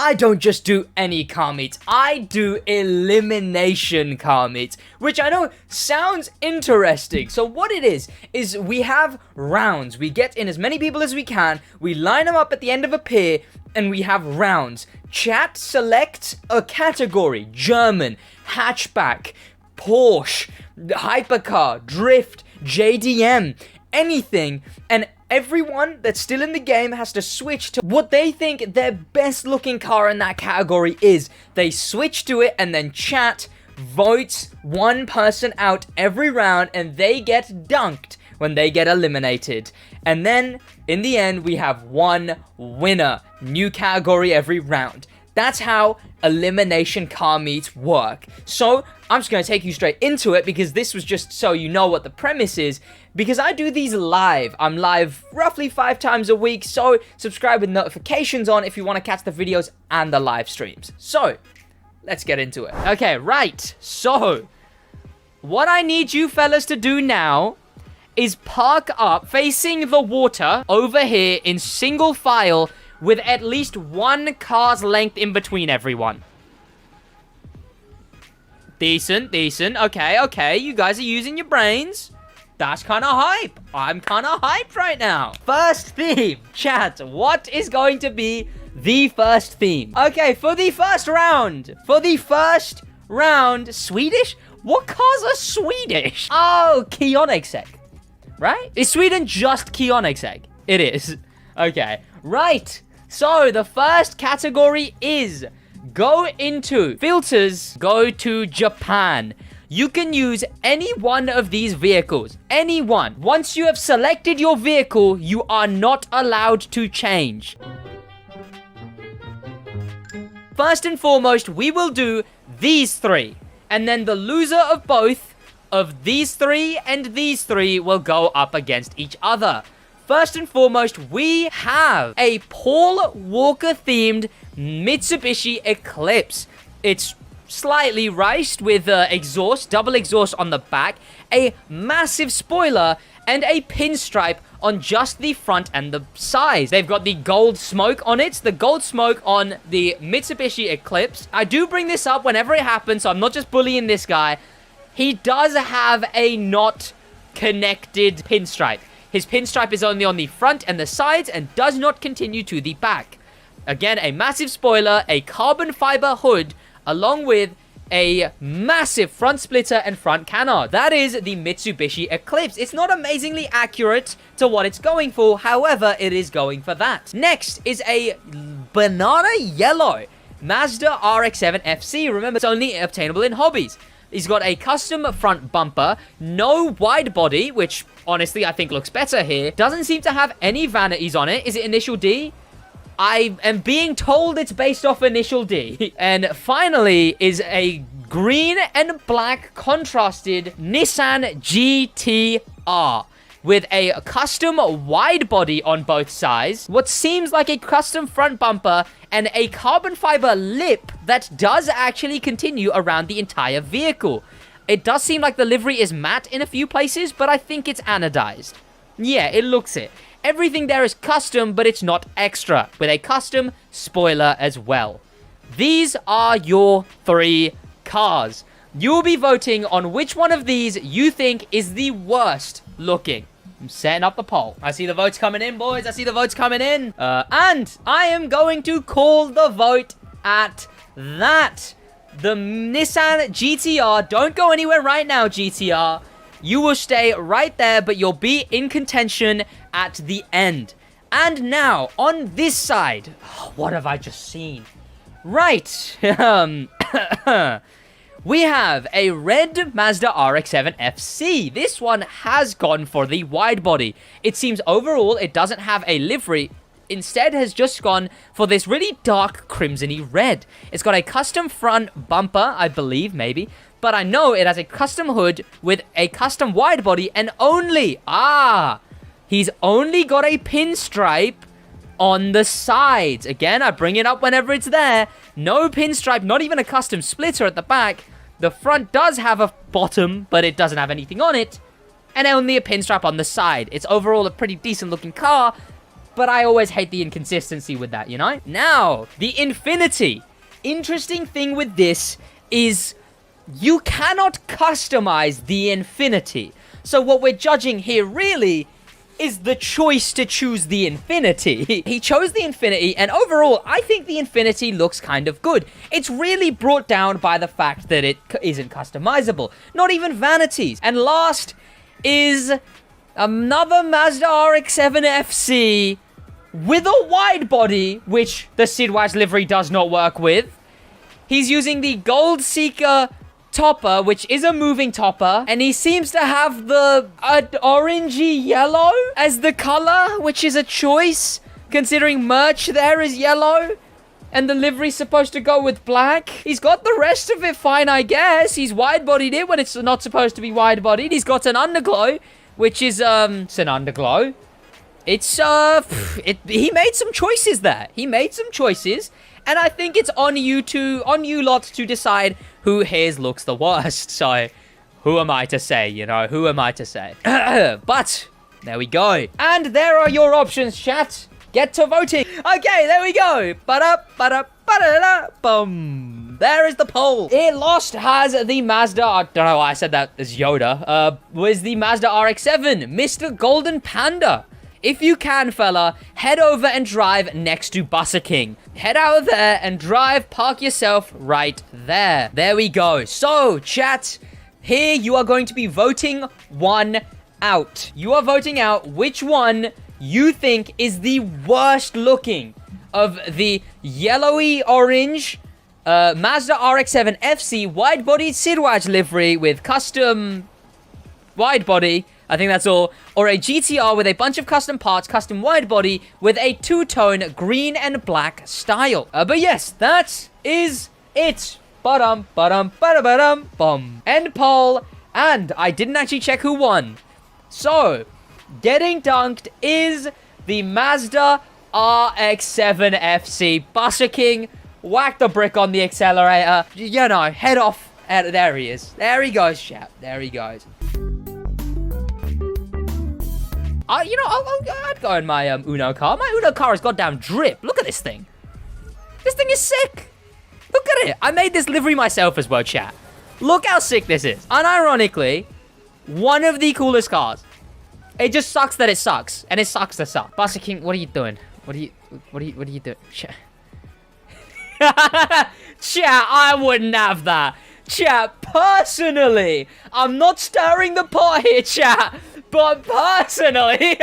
I don't just do any car meets. I do elimination car meets, which I know sounds interesting. So what it is we have rounds. We get in as many people as we can. We line them up at the end of a pier, and we have rounds. Chat select a category: German, hatchback, Porsche, hypercar, drift, JDM, anything, and everyone that's still in the game has to switch to what they think their best looking car in that category is. They switch to it, and then chat votes one person out every round, and they get dunked when they get eliminated. And then in the end, we have one winner. New category every round. That's how elimination car meets work. So I'm just going to take you straight into it, because this was just so you know what the premise is, because I do these live. I'm live roughly 5 times a week, so subscribe with notifications on if you want to catch the videos and the live streams. So let's get into it. Okay, right. So what I need you fellas to do now is park up facing the water over here in single file with at least one car's length in between everyone. Decent. Okay. You guys are using your brains. That's kind of hype. I'm kind of hyped right now. First theme. Chat, what is going to be the first theme? Okay, for the first round. Swedish? What cars are Swedish? Oh, Koenigsegg. Right? Is Sweden just Koenigsegg? It is. Okay. Right. So, the first category is go into filters, go to Japan. You can use any one of these vehicles. Any one. Once you have selected your vehicle, you are not allowed to change. First and foremost, we will do these 3. And then the loser of both of these 3 and these 3 will go up against each other. First and foremost, we have a Paul Walker-themed Mitsubishi Eclipse. It's slightly raced with exhaust, double exhaust on the back, a massive spoiler, and a pinstripe on just the front and the sides. They've got the gold smoke on it, the gold smoke on the Mitsubishi Eclipse. I do bring this up whenever it happens, so I'm not just bullying this guy. He does have a not connected pinstripe. His pinstripe is only on the front and the sides and does not continue to the back. Again, a massive spoiler, a carbon fiber hood, along with a massive front splitter and front canard. That is the Mitsubishi Eclipse. It's not amazingly accurate to what it's going for. However, it is going for that. Next is a banana yellow Mazda RX-7 FC. Remember, it's only obtainable in hobbies. He's got a custom front bumper, no wide body, which honestly I think looks better here. Doesn't seem to have any vanities on it. Is it initial D? I am being told it's based off initial D. And finally is a green and black contrasted Nissan GT-R with a custom wide body on both sides, what seems like a custom front bumper, and a carbon fiber lip that does actually continue around the entire vehicle. It does seem like the livery is matte in a few places, but I think it's anodized. Yeah, it looks it. Everything there is custom, but it's not extra, with a custom spoiler as well. These are your 3 cars. You will be voting on which one of these you think is the worst looking. I'm setting up the poll. I see the votes coming in, boys. I see the votes coming in. And I am going to call the vote at that. The Nissan GT-R. Don't go anywhere right now, GT-R. You will stay right there, but you'll be in contention at the end. And now, on this side, what have I just seen? Right. We have a red Mazda RX-7 FC. This one has gone for the wide body. It seems overall it doesn't have a livery. Instead has just gone for this really dark crimsony red. It's got a custom front bumper, I believe, maybe. But I know it has a custom hood with a custom wide body and he's only got a pinstripe on the sides. Again, I bring it up whenever it's there. No pinstripe, not even a custom splitter at the back. The front does have a bottom, but it doesn't have anything on it. And only a pinstripe on the side. It's overall a pretty decent looking car. but I always hate the inconsistency with that, you know? Now, the Infinity. Interesting thing with this is you cannot customize the Infinity. So what we're judging here really is the choice to choose the Infinity. He chose the Infinity, and overall, I think the Infinity looks kind of good. It's really brought down by the fact that it isn't customizable. Not even vanities. And last is another Mazda RX-7 FC with a wide body, which the SidWaj livery does not work with. He's using the Gold Seeker topper, which is a moving topper, and he seems to have the orangey yellow as the color, which is a choice, considering merch there is yellow, and the livery's supposed to go with black. He's got the rest of it fine, I guess. He's wide-bodied it when it's not supposed to be wide-bodied. He's got an underglow, which is, it's an underglow. It's, he made some choices there. He made some choices, and I think it's on you lot to decide who his looks the worst. So, who am I to say, you know? Who am I to say? But, there we go. And there are your options, chat. Get to voting. Okay, there we go. Boom. There is the poll. It lost has the Mazda, I don't know why I said that as Yoda, was the Mazda RX-7, Mr. Golden Panda. If you can, fella, head over and drive next to Busser King. Head out there and drive, park yourself right there. There we go. So, chat, here you are going to be voting one out. You are voting out which one you think is the worst looking of the yellowy orange Mazda RX-7 FC wide-bodied SidWaj livery with custom wide body. I think that's all. Or a GTR with a bunch of custom parts, custom wide body, with a two-tone green and black style. But yes, that is it. Ba-dum, ba-dum, ba-da-ba-dum, bum. End poll, and I didn't actually check who won. So, getting dunked is the Mazda RX-7 FC. Busser King, whack the brick on the accelerator. You know, head off. There he is. There he goes, chap. There he goes. You know, I'd go in my Uno car. My Uno car has goddamn drip. Look at this thing. This thing is sick. Look at it. I made this livery myself as well, chat. Look how sick this is. Unironically, one of the coolest cars. It just sucks that it sucks, and it sucks to suck. Busser King, what are you doing? What are you doing? Chat. Chat, I wouldn't have that. Chat, personally, I'm not stirring the pot here, chat. But personally,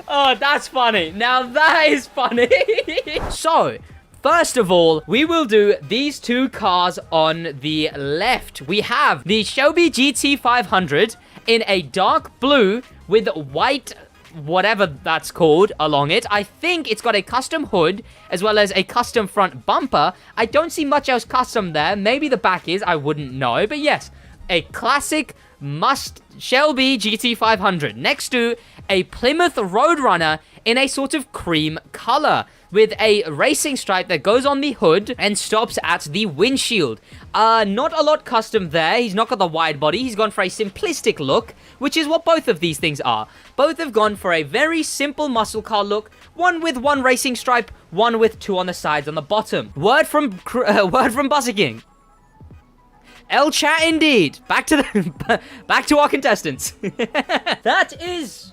oh, that's funny. Now that is funny. So, first of all, we will do these two cars on the left. We have the Shelby GT500 in a dark blue with white whatever that's called along it. I think it's got a custom hood as well as a custom front bumper. I don't see much else custom there. Maybe the back is, I wouldn't know. But yes, a classic Shelby GT500 next to a Plymouth Roadrunner in a sort of cream color with a racing stripe that goes on the hood and stops at the windshield. Not a lot custom there. He's not got the wide body. He's gone for a simplistic look, which is what both of these things are. Both have gone for a very simple muscle car look, one with one racing stripe, one with two on the sides on the bottom. Word from Busser King. L chat indeed. Back to our contestants. That is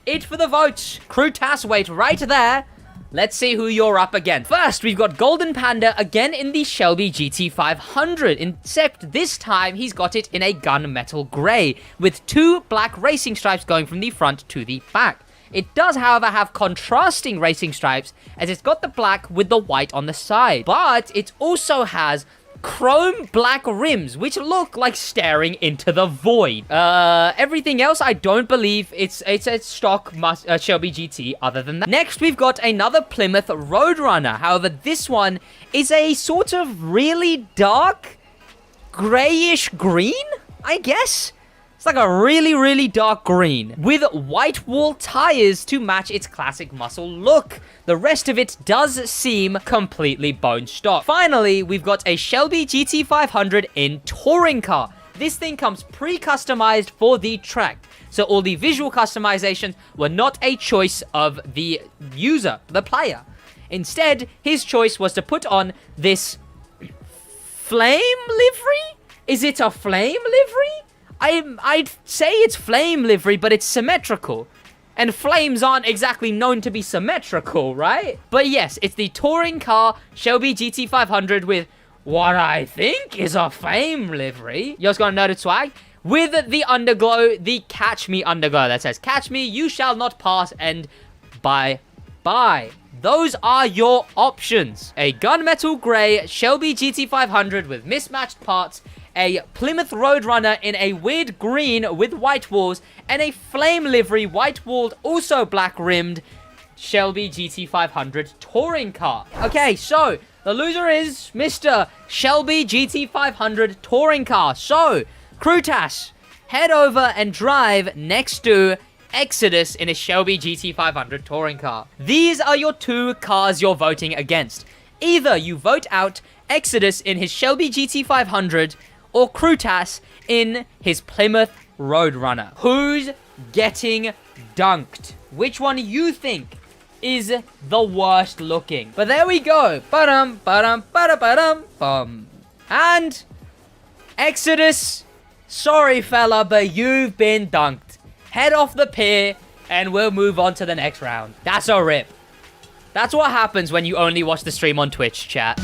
it for the votes. Crew task wait right there. Let's see who you're up against. First, we've got Golden Panda again in the Shelby GT500, except this time he's got it in a gunmetal grey, with two black racing stripes going from the front to the back. It does, however, have contrasting racing stripes, as it's got the black with the white on the side, but it also has chrome black rims, which look like staring into the void. Everything else, I don't believe it's a stock Shelby GT other than that. Next, we've got another Plymouth Roadrunner. However, this one is a sort of really dark grayish green, I guess? It's like a really, really dark green with white wall tires to match its classic muscle look. The rest of it does seem completely bone stock. Finally, we've got a Shelby GT500 in touring car. this thing comes pre-customized for the track. So all the visual customizations were not a choice of the user, the player. Instead, his choice was to put on this flame livery? Is it a flame livery? I'd say it's flame livery, but it's symmetrical. And flames aren't exactly known to be symmetrical, right? But yes, it's the touring car Shelby GT500 with what I think is a flame livery. You guys got a noted swag? With the underglow, the Catch Me underglow that says, "Catch me, you shall not pass," and bye-bye. Those are your options. A gunmetal grey Shelby GT500 with mismatched parts, a Plymouth Roadrunner in a weird green with white walls, and a flame livery white walled, also black rimmed Shelby GT500 touring car. Okay, so the loser is Mr. Shelby GT500 touring car. So, Crewtash, head over and drive next to Exodus in a Shelby GT500 touring car. These are your two cars you're voting against. Either you vote out Exodus in his Shelby GT500 or Crewtash in his Plymouth Roadrunner. Who's getting dunked? Which one you think is the worst looking? But there we go. Ba-dum, ba-dum, ba-da, ba-dum, bum. And Exodus, sorry fella, but you've been dunked. Head off the pier and we'll move on to the next round. That's a rip. That's what happens when you only watch the stream on Twitch, chat.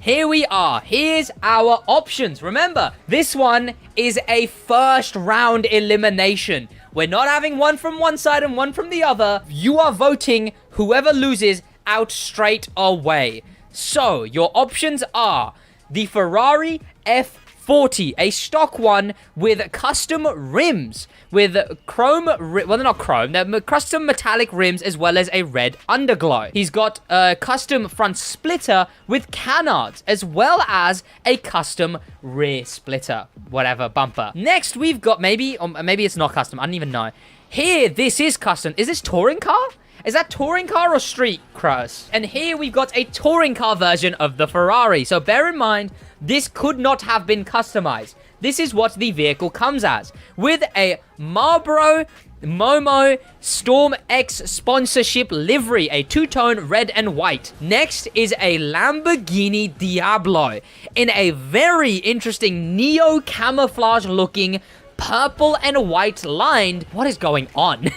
Here we are. Here's our options. Remember, this one is a first round elimination. We're not having one from one side and one from the other. You are voting whoever loses out straight away. So, your options are the Ferrari F40, a stock one with custom rims, with chrome, well, they're not chrome, they're custom metallic rims as well as a red underglow. He's got a custom front splitter with canards, as well as a custom rear splitter, whatever, bumper. Next, we've got maybe it's not custom, I don't even know. Here, this is custom. Is this touring car? Is that touring car or street cars? And here we've got a touring car version of the Ferrari. So bear in mind, this could not have been customized. This is what the vehicle comes as, with a Marlboro Momo Storm X sponsorship livery, a two-tone red and white. Next is a Lamborghini Diablo in a very interesting neo camouflage looking purple and white lined. What is going on?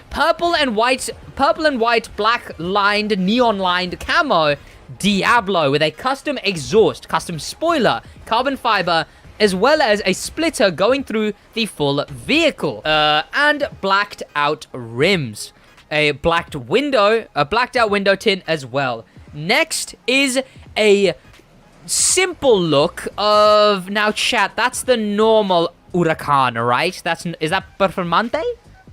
Purple and white, black lined, neon lined camo Diablo with a custom exhaust, custom spoiler, carbon fiber, as well as a splitter going through the full vehicle, and blacked out rims, a blacked out window tint as well. Next is a simple look of, now chat, that's the normal Huracan, right? Is that Performante?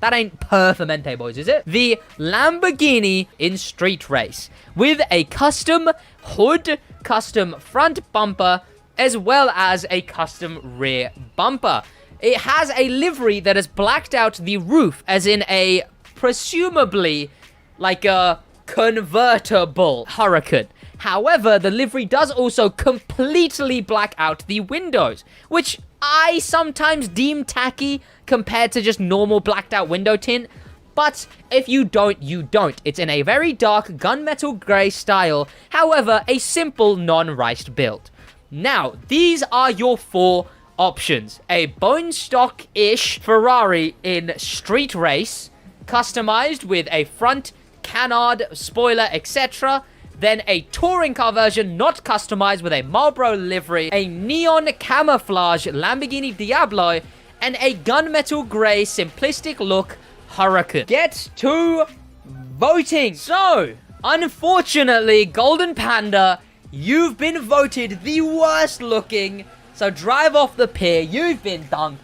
That ain't Performante, boys, is it? The Lamborghini in street race with a custom hood, custom front bumper, as well as a custom rear bumper. It has a livery that has blacked out the roof, as in a presumably like a convertible Huracan. However, the livery does also completely black out the windows, which I sometimes deem tacky compared to just normal blacked out window tint. But if you don't, you don't. It's in a very dark gunmetal grey style, however, a simple non-riced build. Now, these are your four options. A bone stock-ish Ferrari in street race, customized with a front canard, spoiler, etc. Then a touring car version not customized with a Marlboro livery, a neon camouflage Lamborghini Diablo, and a gunmetal grey simplistic look Huracan. Get to voting. So, unfortunately, Golden Panda, you've been voted the worst looking. So drive off the pier. You've been dunked.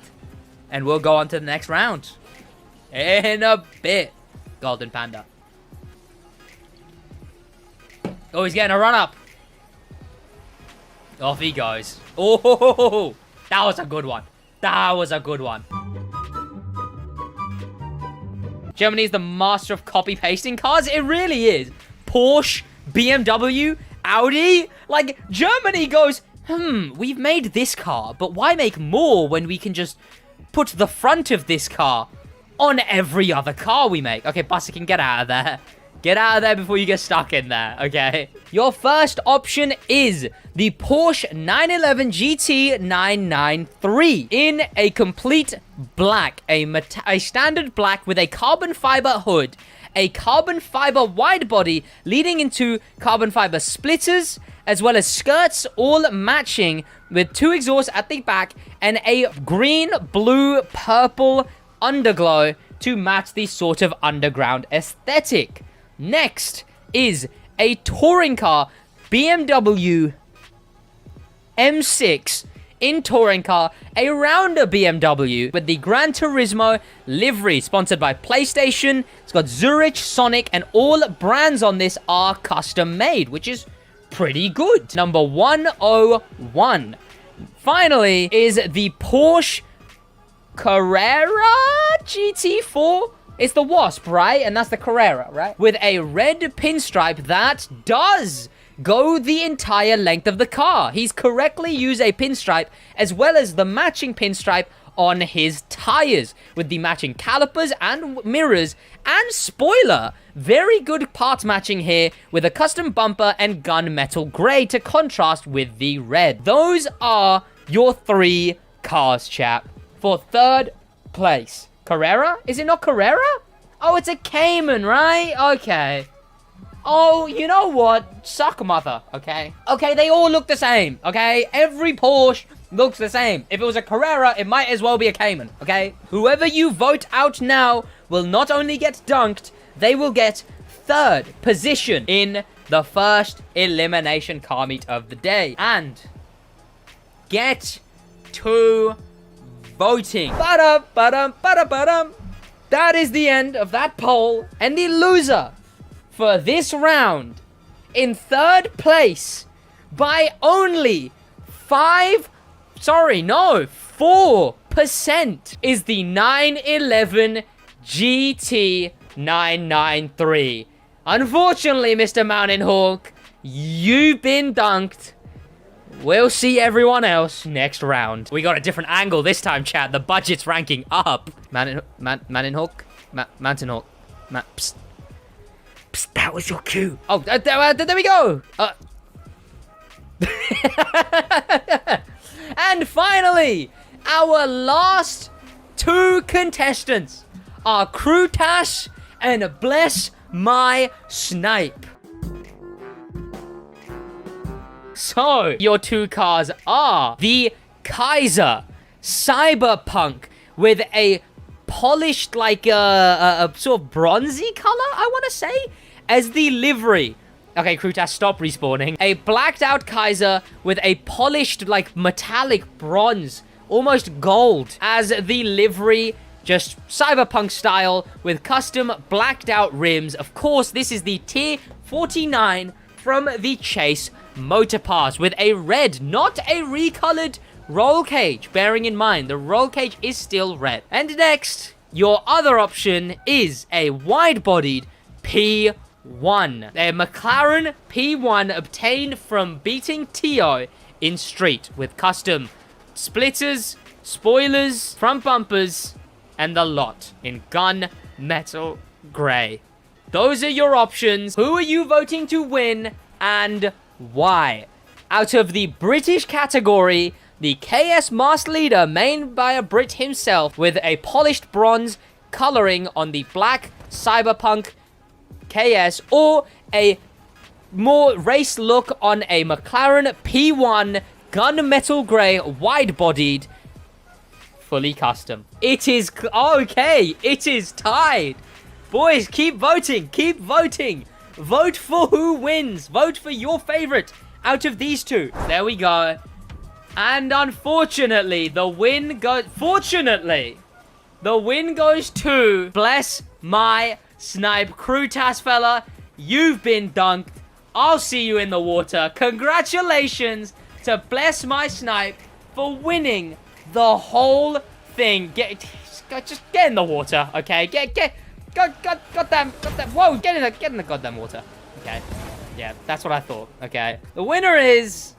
And we'll go on to the next round in a bit, Golden Panda. Oh, he's getting a run-up. Off he goes. Oh, that was a good one. That was a good one. Germany is the master of copy-pasting cars. It really is. Porsche, BMW, Audi. Like, Germany goes we've made this car, but why make more when we can just put the front of this car on every other car we make? Okay, Buster can get out of there. Get out of there before you get stuck in there, okay? Your first option is the Porsche 911 GT 993 in a complete black, a standard black with a carbon fiber hood, a carbon fiber wide body leading into carbon fiber splitters, as well as skirts all matching with 2 exhausts at the back and a green, blue, purple underglow to match the sort of underground aesthetic. Next is a touring car, BMW M6 in touring car, a rounder BMW with the Gran Turismo livery, sponsored by PlayStation. It's got Zurich, Sonic, and all brands on this are custom made, which is pretty good. Number 101. Finally is the Porsche Carrera GT4. It's the Wasp, right? And that's the Carrera, right? With a red pinstripe that does go the entire length of the car. He's correctly used a pinstripe as well as the matching pinstripe on his tires with the matching calipers and mirrors and spoiler. Very good parts matching here with a custom bumper and gunmetal gray to contrast with the red. Those are your 3 cars, chap. For 3rd place. Carrera? Is it not Carrera? Oh, it's a Cayman, right? Okay. Oh, you know what? Suck mother, okay? Okay, they all look the same, okay? Every Porsche looks the same. If it was a Carrera, it might as well be a Cayman, okay? Whoever you vote out now will not only get dunked, they will get 3rd position in the first elimination car meet of the day. And get to voting. That is the end of that poll. And the loser for this round in 3rd place by only 4% is the 911 GT 993. Unfortunately, Mr. Mountain Hawk, you've been dunked. We'll see everyone else next round. We got a different angle this time, chat. The budget's ranking up. Mountain Hawk? Mountain Hawk. Psst. Psst, that was your cue. Oh, there we go. And finally, our last 2 contestants are Crutash and Bless My Snipe. So, your 2 cars are the Kaiser Cyberpunk with a polished, like, a sort of bronzy color, I want to say, as the livery. Okay, Crutash, stop respawning. A blacked out Kaiser with a polished, like, metallic bronze, almost gold, as the livery, just cyberpunk style with custom blacked out rims. Of course, this is the tier 49 from the Chase Motor Pass with a red, not a recolored roll cage. Bearing in mind, the roll cage is still red. And next, your other option is a wide-bodied P1. A McLaren P1 obtained from beating Tio in street with custom splitters, spoilers, front bumpers, and the lot in gun metal gray. Those are your options. Who are you voting to win and why? Out of the British category, the KS Master Leader, made by a Brit himself, with a polished bronze coloring on the black Cyberpunk KS, or a more race look on a McLaren P1 gunmetal grey, wide-bodied, fully custom. It is okay. It is tied. Boys, keep voting. Keep voting. Vote for who wins. Vote for your favorite out of these 2. There we go. And unfortunately, the win goes... Fortunately, the win goes to Bless My Snipe. Crutash fella, you've been dunked. I'll see you in the water. Congratulations to Bless My Snipe for winning the whole thing. Just get in the water, okay? Goddamn. Whoa, get in the goddamn water. Okay. Yeah, that's what I thought. Okay. The winner is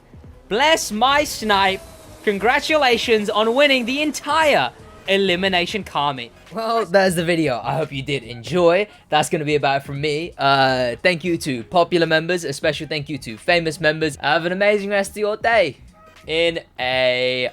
Bless my snipe. Congratulations on winning the entire Elimination Kami. Well, that's the video. I hope you did enjoy. That's going to be about it from me. Thank you to popular members. A special thank you to famous members. Have an amazing rest of your day. In a